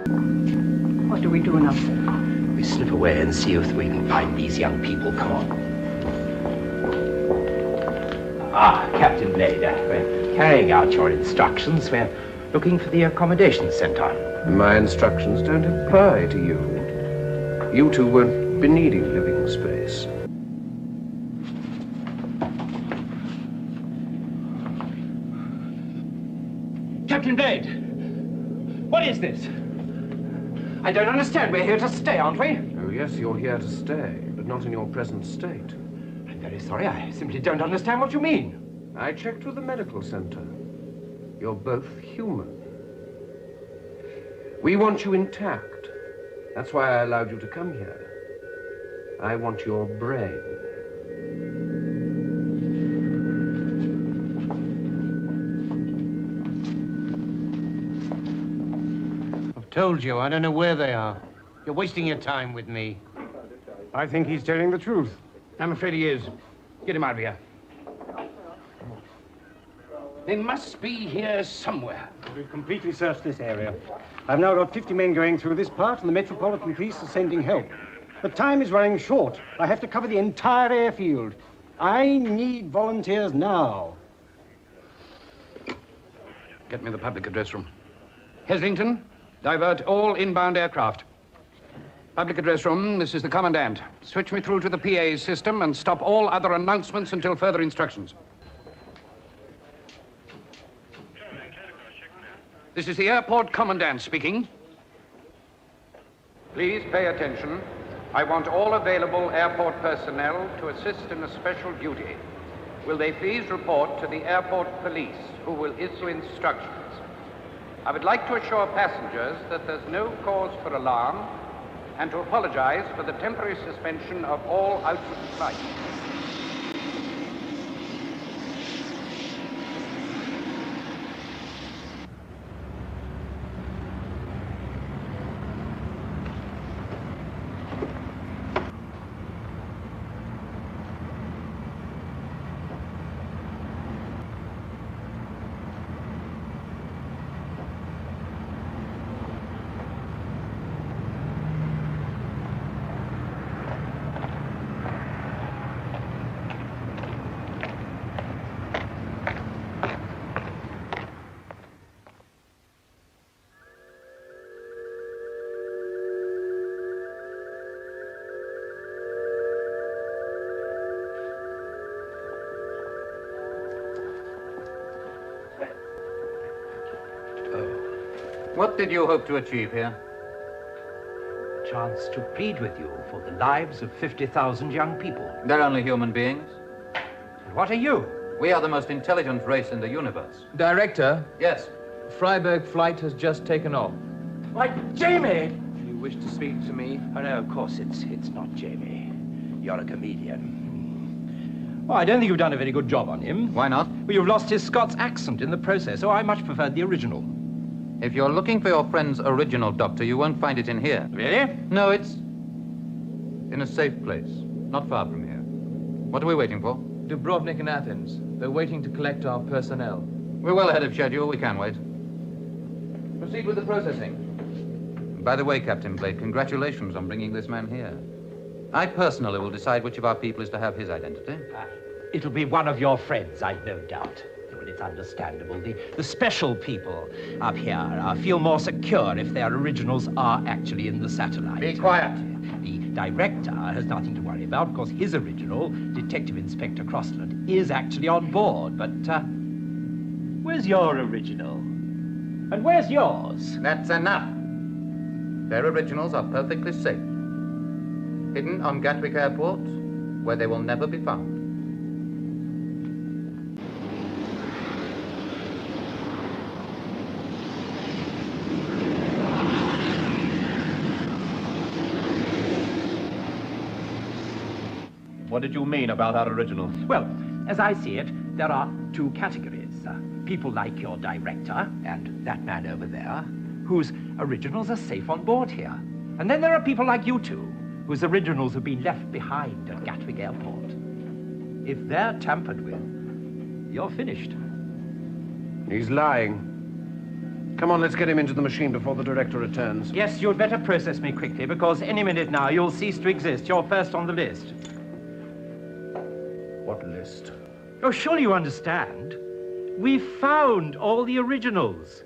What do we do now? We slip away and see if we can find these young people. Come on. Ah, Captain Blade, we're carrying out your instructions. We're looking for the accommodation center. My instructions don't apply to you. You two won't be needing living space. Captain Blade! What is this? I don't understand. We're here to stay, aren't we? Oh, yes, you're here to stay, but not in your present state. I'm very sorry. I simply don't understand what you mean. I checked with the medical center. You're both human. We want you intact. That's why I allowed you to come here. I want your brain. Told you, I don't know where they are. You're wasting your time with me. I think he's telling the truth. I'm afraid he is. Get him out of here. They must be here somewhere. We've completely searched this area. I've now got 50 men going through this part, and the Metropolitan Police are sending help. But time is running short. I have to cover the entire airfield. I need volunteers now. Get me the public address room. Heslington, divert all inbound aircraft. Public address room, this is the commandant. Switch me through to the PA system and stop all other announcements until further instructions. This is the airport commandant speaking. Please pay attention. I want all available airport personnel to assist in a special duty. Will they please report to the airport police, who will issue instructions. I would like to assure passengers that there's no cause for alarm and to apologize for the temporary suspension of all outward flights. What did you hope to achieve here? A chance to plead with you for the lives of 50,000 young people. They're only human beings. And what are you? We are the most intelligent race in the universe. Director, Yes. Freiburg flight has just taken off. Why, Jamie! You wish to speak to me? Oh, no, of course, it's not Jamie. You're a comedian. Well, I don't think you've done a very good job on him. Why not? Well, you've lost his Scots accent in the process, so I much preferred the original. If you're looking for your friend's original, Doctor, you won't find it in here. Really? No, it's in a safe place, not far from here. What are we waiting for? Dubrovnik and Athens. They're waiting to collect our personnel. We're well ahead of schedule. We can wait. Proceed with the processing. By the way, Captain Blade, congratulations on bringing this man here. I personally will decide which of our people is to have his identity. It'll be one of your friends, I've no doubt. Well, it's understandable. The special people up here feel more secure if their originals are actually in the satellite. Be quiet. The director has nothing to worry about because his original, Detective Inspector Crossland, is actually on board. But where's your original? And where's yours? That's enough. Their originals are perfectly safe. Hidden on Gatwick Airport, where they will never be found. What did you mean about our original? Well, as I see it, there are two categories. People like your director and that man over there, whose originals are safe on board here. And then there are people like you two, whose originals have been left behind at Gatwick Airport. If they're tampered with, you're finished. He's lying. Come on, let's get him into the machine before the director returns. Yes, you'd better process me quickly, because any minute now you'll cease to exist. You're first on the list. What list? Oh, surely you understand. We found all the originals.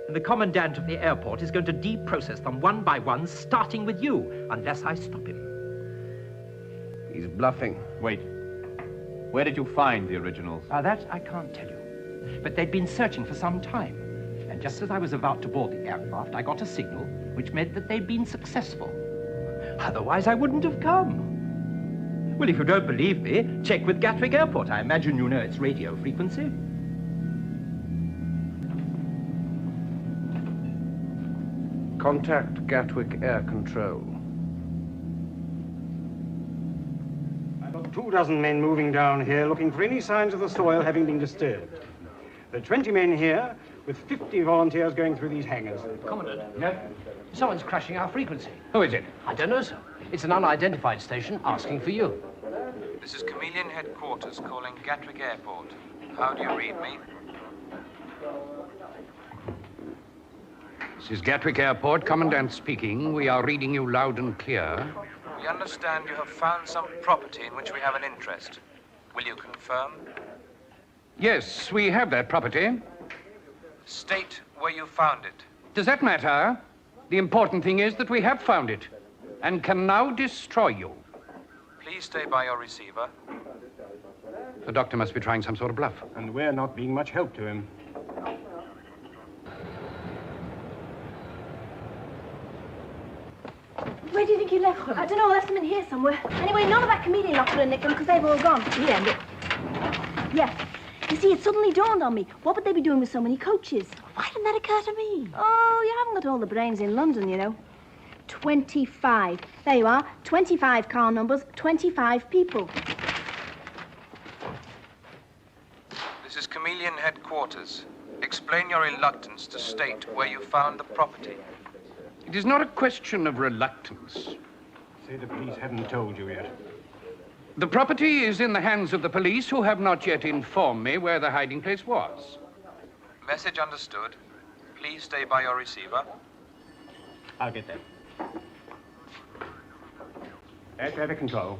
And the commandant of the airport is going to deprocess them one by one, starting with you, unless I stop him. He's bluffing. Wait. Where did you find the originals? That I can't tell you. But they'd been searching for some time. And just as I was about to board the aircraft, I got a signal which meant that they'd been successful. Otherwise, I wouldn't have come. Well, if you don't believe me, check with Gatwick Airport. I imagine you know its radio frequency. Contact Gatwick Air Control. I've got 24 men moving down here looking for any signs of the soil having been disturbed. There are 20 men here with 50 volunteers going through these hangars. Commandant. Yeah? Someone's crashing our frequency. Who is it? I don't know, sir. It's an unidentified station asking for you. This is Chameleon Headquarters calling Gatwick Airport. How do you read me? This is Gatwick Airport, Commandant speaking. We are reading you loud and clear. We understand you have found some property in which we have an interest. Will you confirm? Yes, we have that property. State where you found it. Does that matter? The important thing is that we have found it and can now destroy you. Please stay by your receiver. The doctor must be trying some sort of bluff. And we're not being much help to him. Where do you think he left them? I don't know, left them in here somewhere. Anyway, none of that comedian lot could have nicked them because they've all gone. Yeah. Yeah. You see, it suddenly dawned on me. What would they be doing with so many coaches? Why didn't that occur to me? Oh, you haven't got all the brains in London, you know. 25. There you are. 25 car numbers, 25 people. This is Chameleon Headquarters. Explain your reluctance to state where you found the property. It is not a question of reluctance. Say the police hadn't told you yet. The property is in the hands of the police, who have not yet informed me where the hiding place was. Message understood. Please stay by your receiver. I'll get them. Air traffic control.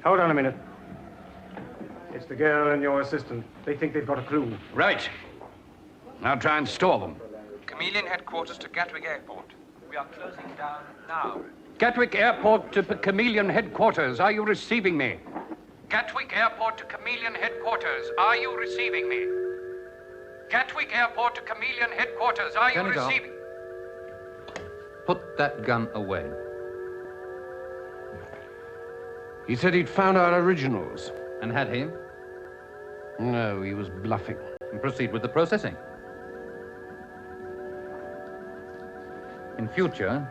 Hold on a minute. It's the girl and your assistant. They think they've got a clue. Right. Now try and stall them. Chameleon Headquarters to Gatwick Airport. We are closing down now. Gatwick Airport to Chameleon Headquarters. Are you receiving me? Gatwick Airport to Chameleon Headquarters. Are you receiving me? Gatwick Airport to Chameleon Headquarters. Are you Senegal. receiving? Put that gun away. He said he'd found our originals. And had he? No, he was bluffing. And proceed with the processing. In future,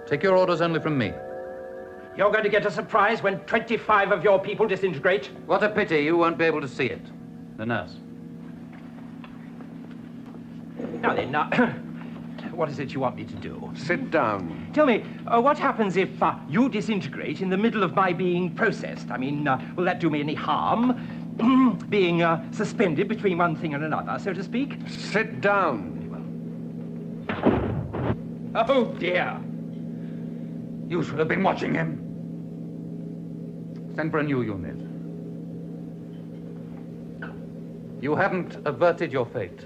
take your orders only from me. You're going to get a surprise when 25 of your people disintegrate. What a pity you won't be able to see it. The nurse. Now then, what is it you want me to do? Sit down. Tell me, what happens if you disintegrate in the middle of my being processed? I mean, will that do me any harm? Being suspended between one thing and another, so to speak? Sit down. Oh, dear. You should have been watching him. Send for a new unit. You haven't averted your fate,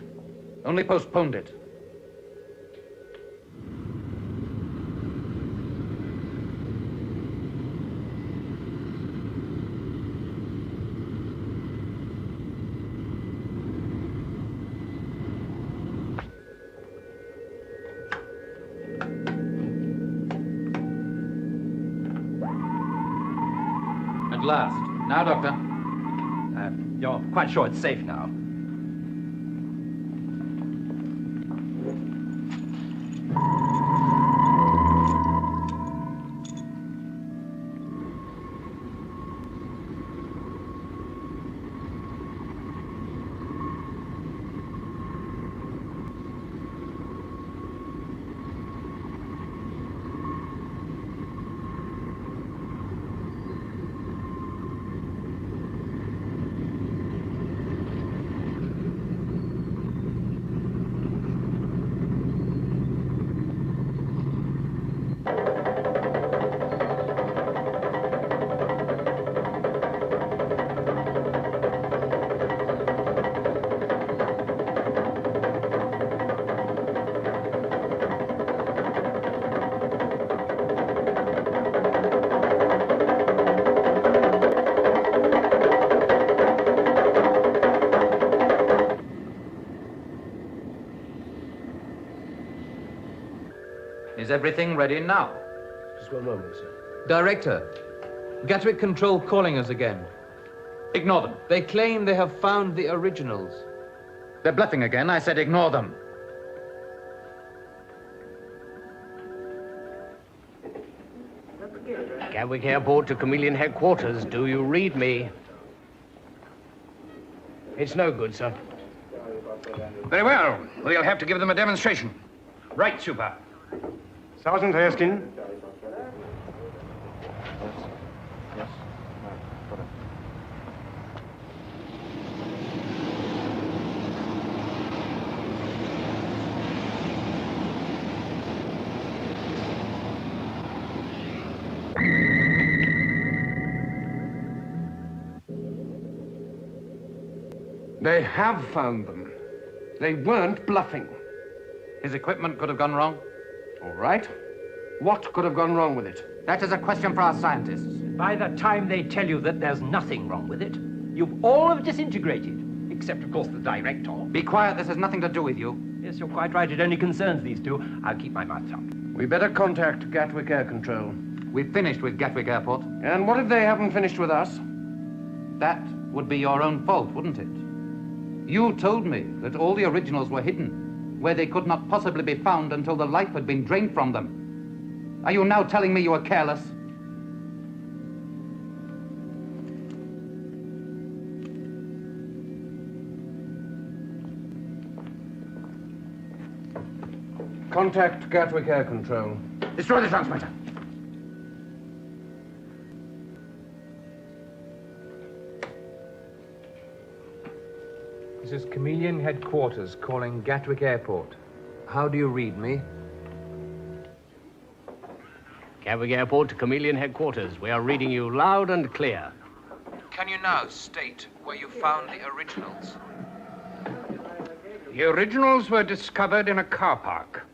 only postponed it. At last. Now, Doctor. You're quite sure it's safe now? Is everything ready now? Just one moment, sir. Director, Gatwick Control calling us again. Ignore them. They claim they have found the originals. They're bluffing again. I said ignore them. Gatwick Airport to Chameleon headquarters. Do you read me? It's no good, sir. Very well. We'll have to give them a demonstration. Right, Super. Sergeant Erskine. They have found them. They weren't bluffing. His equipment could have gone wrong. All right. What could have gone wrong with it? That is a question for our scientists. By the time they tell you that there's nothing wrong with it, you've all have disintegrated. Except, of course, the director. Be quiet. This has nothing to do with you. Yes, you're quite right. It only concerns these two. I'll keep my mouth shut. We better contact Gatwick Air Control. We've finished with Gatwick Airport. And what if they haven't finished with us? That would be your own fault, wouldn't it? You told me that all the originals were hidden, where they could not possibly be found until the life had been drained from them. Are you now telling me you were careless? Contact Gatwick Air Control. Destroy the transmitter. This is Chameleon headquarters calling Gatwick Airport. How do you read me? Gatwick Airport to Chameleon headquarters. We are reading you loud and clear. Can you now state where you found the originals? The originals were discovered in a car park.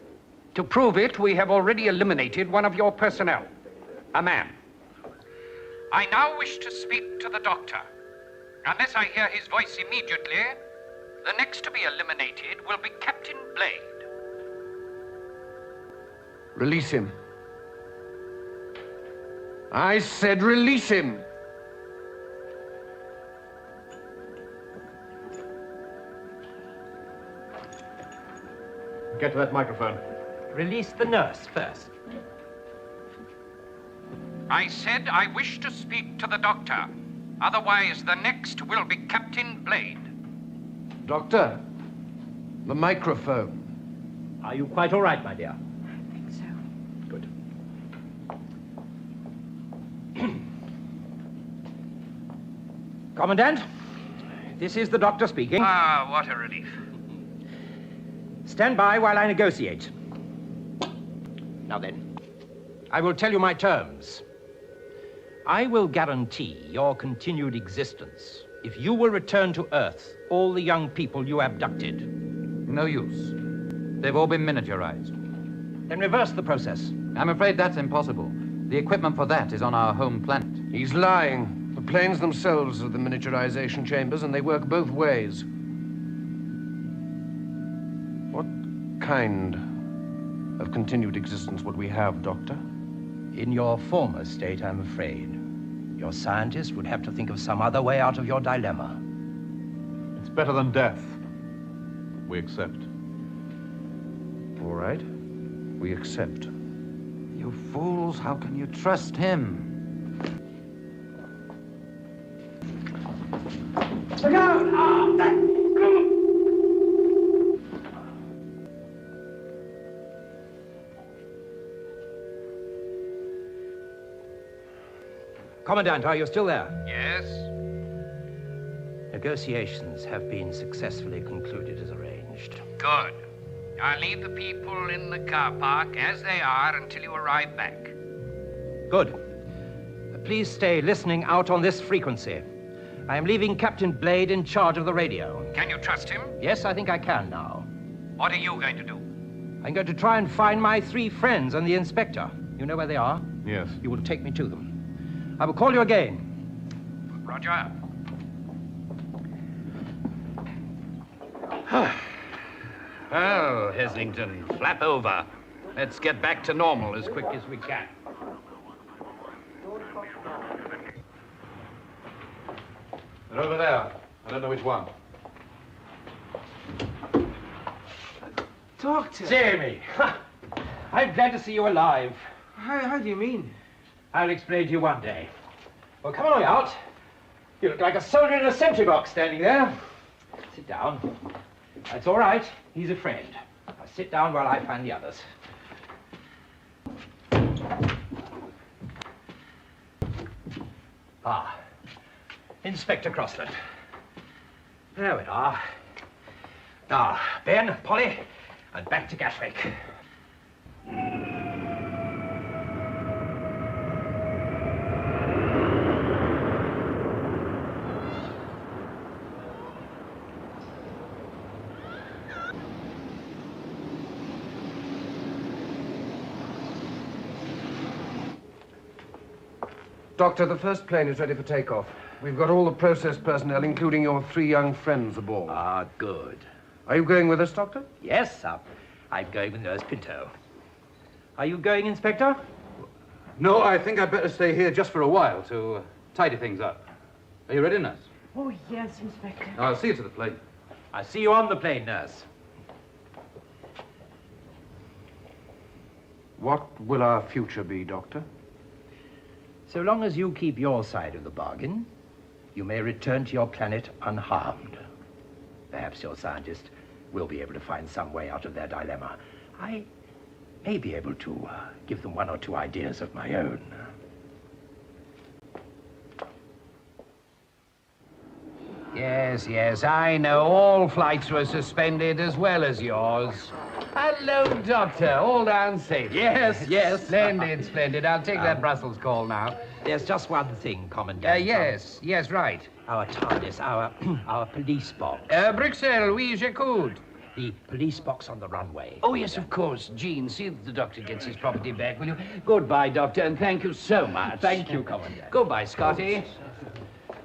To prove it, we have already eliminated one of your personnel, a man. I now wish to speak to the doctor. Unless I hear his voice immediately, the next to be eliminated will be Captain Blade. Release him. I said release him. Get to that microphone. Release the nurse first. I said I wish to speak to the doctor. Otherwise, the next will be Captain Blade. Doctor, the microphone. Are you quite all right, my dear? I think so. Good. Commandant, this is the doctor speaking. Ah, what a relief. Stand by while I negotiate. Now then, I will tell you my terms. I will guarantee your continued existence if you will return to Earth all the young people you abducted. No use. They've all been miniaturized. Then reverse the process. I'm afraid that's impossible. The equipment for that is on our home planet. He's lying. The planes themselves are the miniaturization chambers, and they work both ways. What kind of continued existence would we have, Doctor? In your former state, I'm afraid, your scientists would have to think of some other way out of your dilemma. It's better than death. We accept. All right. We accept. You fools, how can you trust him? Look out! Ah, that... Commandant, are you still there? Yes? Negotiations have been successfully concluded as arranged. Good. I'll leave the people in the car park as they are until you arrive back. Good. Please stay listening out on this frequency. I am leaving Captain Blade in charge of the radio. Can you trust him? Yes, I think I can now. What are you going to do? I'm going to try and find my 3 friends and the inspector. You know where they are? Yes. You will take me to them. I will call you again. Roger. Oh, Heslington, flap over. Let's get back to normal as quick as we can. They're over there. I don't know which one. Doctor! Jamie! I'm glad to see you alive. How do you mean? I'll explain to you one day. Well, come along out. You look like a soldier in a sentry box standing there. Sit down. That's all right. He's a friend. Now sit down while I find the others. Ah, Inspector Crossland. There we are. Now, Ben, Polly, and back to Gatwick. Doctor, the first plane is ready for takeoff. We've got all the process personnel, including your 3 young friends, aboard. Ah, good. Are you going with us, Doctor? Yes, I'm going with Nurse Pinto. Are you going, Inspector? No, I think I'd better stay here just for a while to tidy things up. Are you ready, Nurse? Oh, yes, Inspector. I'll see you to the plane. I'll see you on the plane, Nurse. What will our future be, Doctor? So long as you keep your side of the bargain, you may return to your planet unharmed. Perhaps your scientist will be able to find some way out of their dilemma. I may be able to give them 1 or 2 ideas of my own. Yes, I know. All flights were suspended as well as yours. Hello, Doctor. All down safe. Yes. Splendid. I'll take that Brussels call now. There's just one thing, Commandant. Yes, right. Our TARDIS, our police box. Bruxelles, oui, j'écoute. The police box on the runway. Oh, yes, of course. Jean, see that the Doctor gets his property back, will you? Goodbye, Doctor, and thank you so much. Thank you, Commandant. Goodbye, Scotty.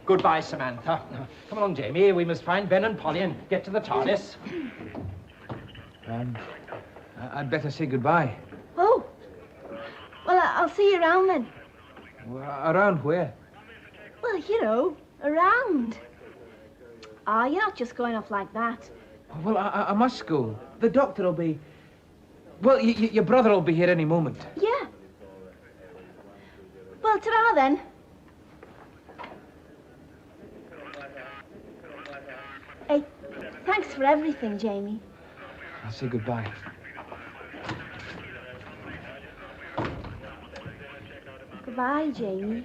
Goodbye, Samantha. Come along, Jamie. We must find Ben and Polly and get to the TARDIS. I'd better say goodbye. Oh. Well, I'll see you around then. Around where? Well, you know, around. Ah, you're not just going off like that. Well, I must go. The doctor will be... Well, your brother will be here any moment. Yeah. Well, ta-ra then. Hey, thanks for everything, Jamie. I'll say goodbye. Goodbye, Jamie.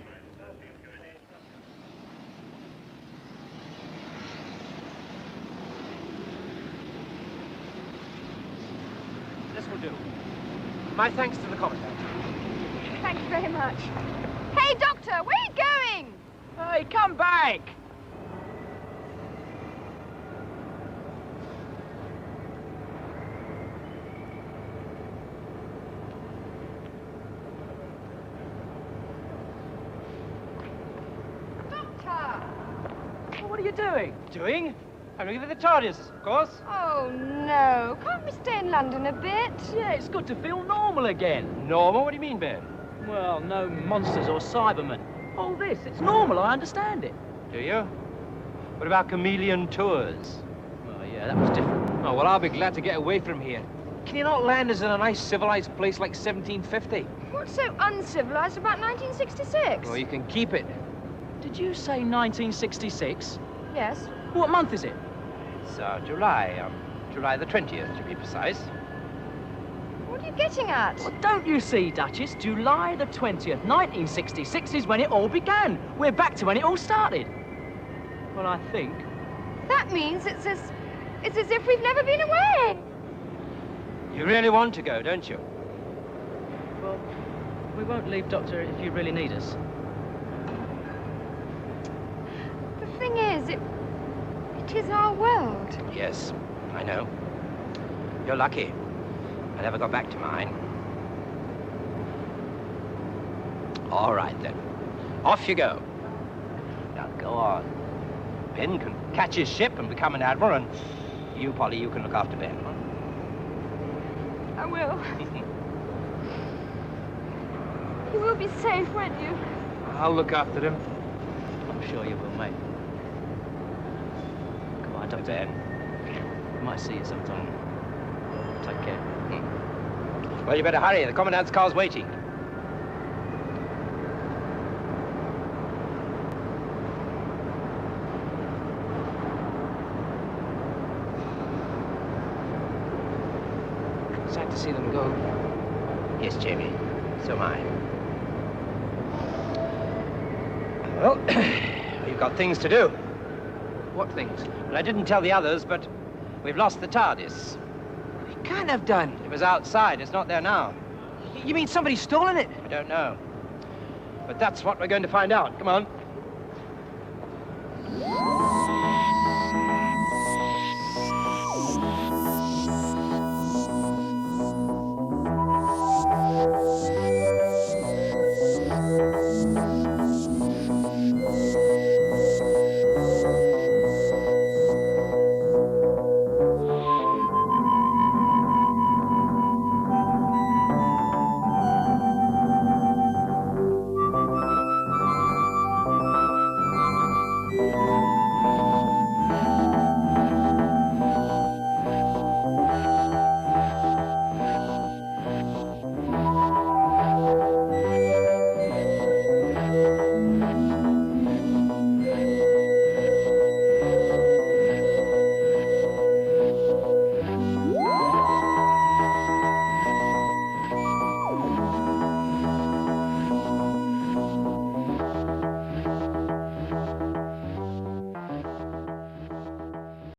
This will do. My thanks to the Commandant. Thank you very much. Hey, Doctor, where are you going? Hey, come back! What are you doing? Doing? I'm looking at the TARDIS, of course. Oh, no. Can't we stay in London a bit? Yeah, it's good to feel normal again. Normal? What do you mean, Ben? Well, no monsters or Cybermen. All this, it's normal, I understand it. Do you? What about chameleon tours? Oh, yeah, that was different. Oh, well, I'll be glad to get away from here. Can you not land us in a nice civilized place like 1750? What's so uncivilized about 1966? Well, you can keep it. Did you say 1966? Yes. What month is it? It's July. July the 20th, to be precise. What are you getting at? Well, don't you see, Duchess? July the 20th, 1966 is when it all began. We're back to when it all started. Well, I think. That means it's as if we've never been away. You really want to go, don't you? Well, we won't leave, Doctor, if you really need us. The thing is, it is our world. Yes, I know. You're lucky. I never got back to mine. All right, then. Off you go. Now, go on. Ben can catch his ship and become an admiral, and you, Polly, you can look after Ben. I will. You will be safe, won't you? I'll look after him. I'm sure you will, mate. Come on, Dr. M. Might see you sometime. Take care. Well, you better hurry. The Commandant's car's waiting. Sad to see them go. Yes, Jamie. So am I. Well, we've got things to do. What things? Well, I didn't tell the others, but we've lost the TARDIS. You can't have done. It was outside. It's not there now. You mean somebody's stolen it? I don't know. But that's what we're going to find out. Come on.